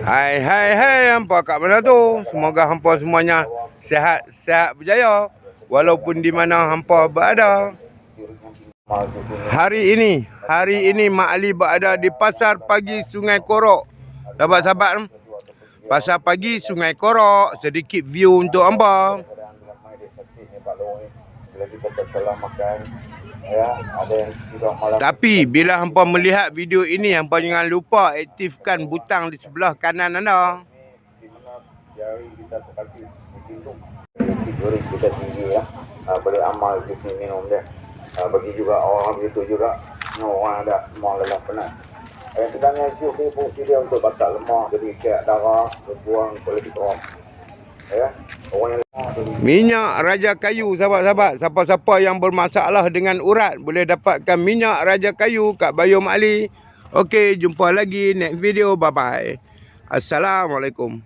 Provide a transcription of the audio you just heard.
Hai hai hai, hampa kat mana tu? Semoga hampa semuanya sihat berjaya walaupun di mana hampa berada. Hari ini Mak Ali berada di Pasar Pagi Sungai Korok. Sahabat-sahabat, Pasar Pagi Sungai Korok, sedikit view untuk hampa. Tapi bila hampa melihat video ini, hampa jangan lupa aktifkan butang di sebelah kanan anda. Kita tinggi ya, boleh amal di sini minum dia. Bagi juga orang begitu juga, orang ada semua lelah penat. Sebenarnya juga fungsi dia untuk bakar lemak, jadi kek darah, berbuang kolesterol. Ya, orang yang minyak raja kayu, sahabat-sahabat. Siapa-siapa yang bermasalah dengan urat boleh dapatkan minyak raja kayu kat Bayu Mak Ali. Okey, jumpa lagi next video. Bye bye. Assalamualaikum.